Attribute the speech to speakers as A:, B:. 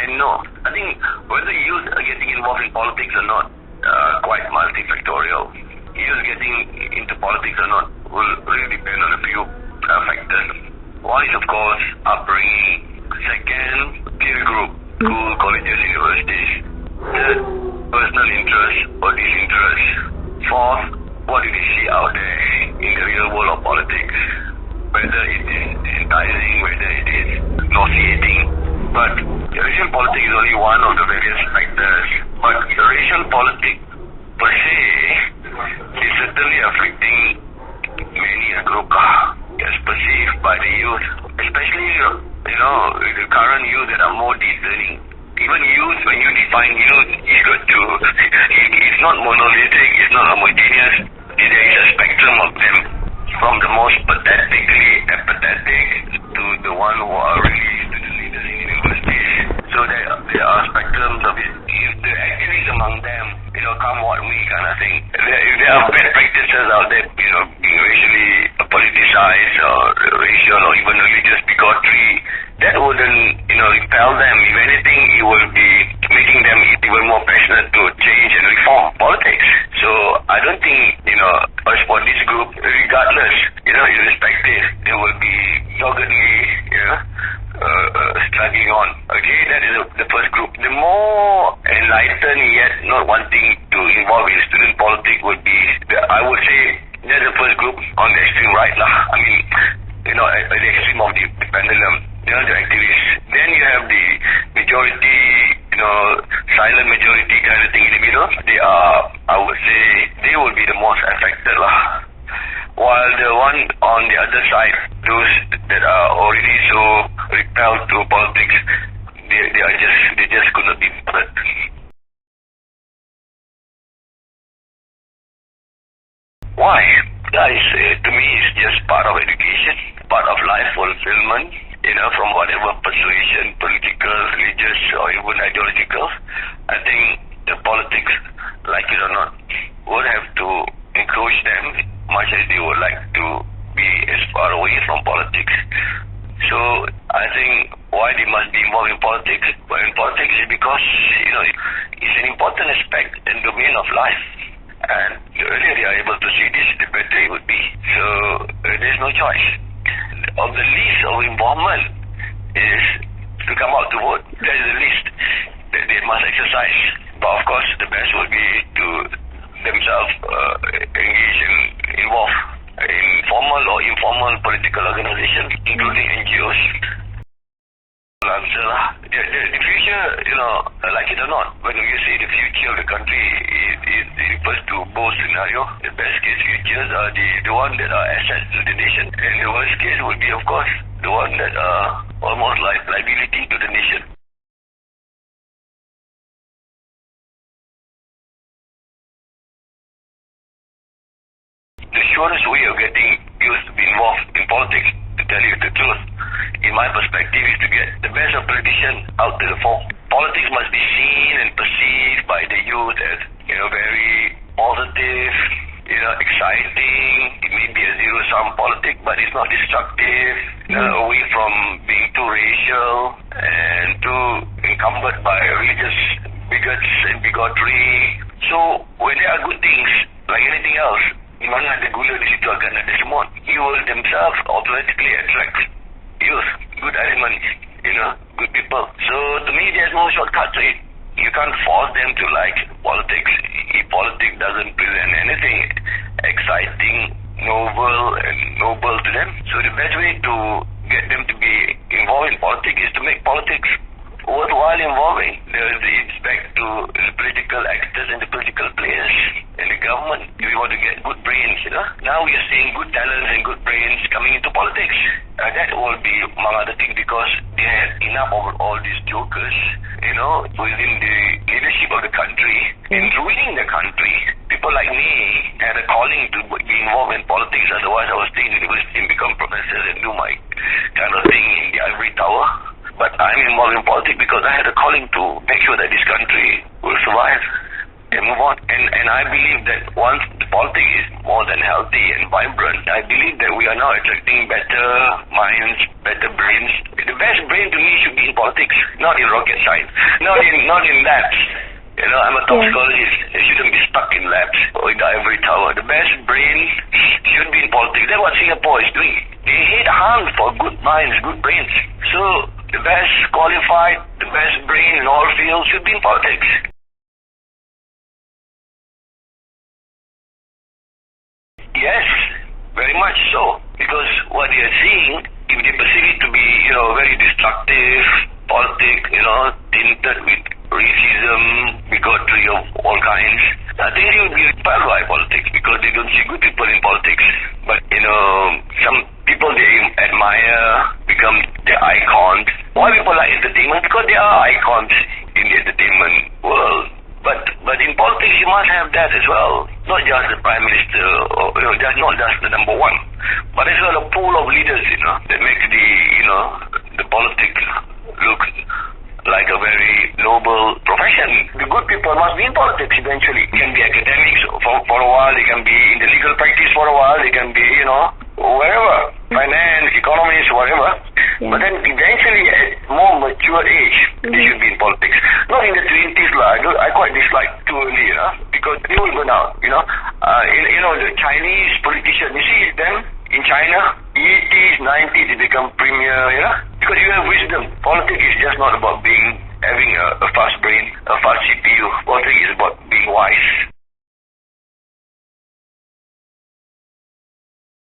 A: and no. I think whether youth are getting involved in politics or not, quite multifactorial. Youth getting into politics or not will really depend on a few factors. One is, of course, upbringing. Second, peer group, school, colleges, universities. Third, personal interest or disinterest. Fourth, what do they see out there in the real world of politics? Whether it is enticing, whether it is nauseating. But racial politics is only one of the various factors. But racial politics per se is certainly affecting many a group as perceived by the youth, especially the current youth that are more discerning. Even youth, when you define youth, it's not monolithic, it's not homogeneous. There is a spectrum of them, from the most pathetically apathetic to the one who are really student leaders in universities. So there are spectrums of it. If the activists among them, come what may kind of thing. If there are bad practices out there, being racially politicized or racial or even religious bigotry, that wouldn't, repel them. If anything, it will be making them even more passionate to change and reform politics. So I don't think, as for this group, regardless, irrespective, they will be doggedly, struggling on. Okay, that is the first group. The more enlightened yet not wanting to involve in student politics would be, I would say, that's the first group on the extreme right lah. I mean, at the extreme of the pendulum, the activists. Then you have the majority, silent majority kind of thing in the middle. They are, I would say, they will be the most affected lah. While the one on the other side, those that are already so repelled to politics, they just could not be bothered. Why? That is, to me, is just part of education, part of life fulfillment, from whatever persuasion, political, religious, or even ideological. I think the politics, like it or not, would have to encourage them, much as they would like to be as far away from politics. So I think why they must be involved in politics, well, in politics is because, it's an important aspect and domain of life. And the earlier they are able to see this, the better it would be. So there's no choice. Of the list of involvement is to come out to vote. That is the list that they must exercise. But of course, the best would be to themselves engage and involve in formal or informal political organizations, including NGOs. Answer lah. The future, like it or not, when you say the future of the country, it refers to both scenarios. The best case futures are the one that are assets to the nation, and the worst case would be, of course, the one that are almost like liability to the nation. The surest way of getting youth to be involved in politics, to tell you the truth, in my perspective, is to get the best of politicians out to the fore. Politics must be seen and perceived by the youth as, very positive, exciting. It may be a zero-sum politics, but it's not destructive, away from being too racial and too encumbered by religious bigots and bigotry. So, when there are good things, like anything else, di mana ada gula di situ akan ada semut. You will themselves automatically attract youth, good elements, good people. So to me, there's no shortcut to it. You can't force them to like politics if politics doesn't present anything exciting, noble to them. So the best way to get them to be involved in politics is to make politics worthwhile involving. There's the respect to the political actors and the political players and the government. We want to get good brains, Now we are seeing good talents and good brains coming into politics. That will be, among other things, because they had enough of all these jokers, within the leadership of the country and ruling the country. People like me had a calling to be involved in politics. Otherwise, I was staying in university and become professor and do my kind of thing in the ivory tower. But I'm involved in politics because I had a calling to make sure that this country will survive and move on. And I believe that once the politics is more than healthy and vibrant. I believe that we are now attracting better minds, better brains. The best brain to me should be in politics, not in rocket science, not in labs. I'm a toxicologist. I shouldn't be stuck in labs or in the ivory tower. The best brain should be in politics. That's what Singapore is doing. They hate hunt for good minds, good brains. So the best qualified, the best brain in all fields should be in politics. Yes, very much so. Because what they are seeing, if they perceive it to be, very destructive, politics, tinted with racism, bigotry of all kinds, I think they will be repelled by politics because they don't see good people in politics. But, some people they admire, become their icons. Why people like entertainment? Because they are icons in the entertainment world. But in politics you must have that as well. Not just the Prime Minister, or not just the number one, but as well a pool of leaders, that makes the politics look like a very noble profession. The good people must be in politics eventually. They can be academics for a while, they can be in the legal practice for a while, they can be, wherever, finance, economics, whatever. Yeah. But then eventually at more mature age, they should be in politics. Not in the 20s, I quite dislike too early, because they will burn out, the Chinese politicians, you see them in China, 80s, 90s, they become premier, because you have wisdom. Politics is just not about having a fast brain, a fast CPU. Politics is about being wise.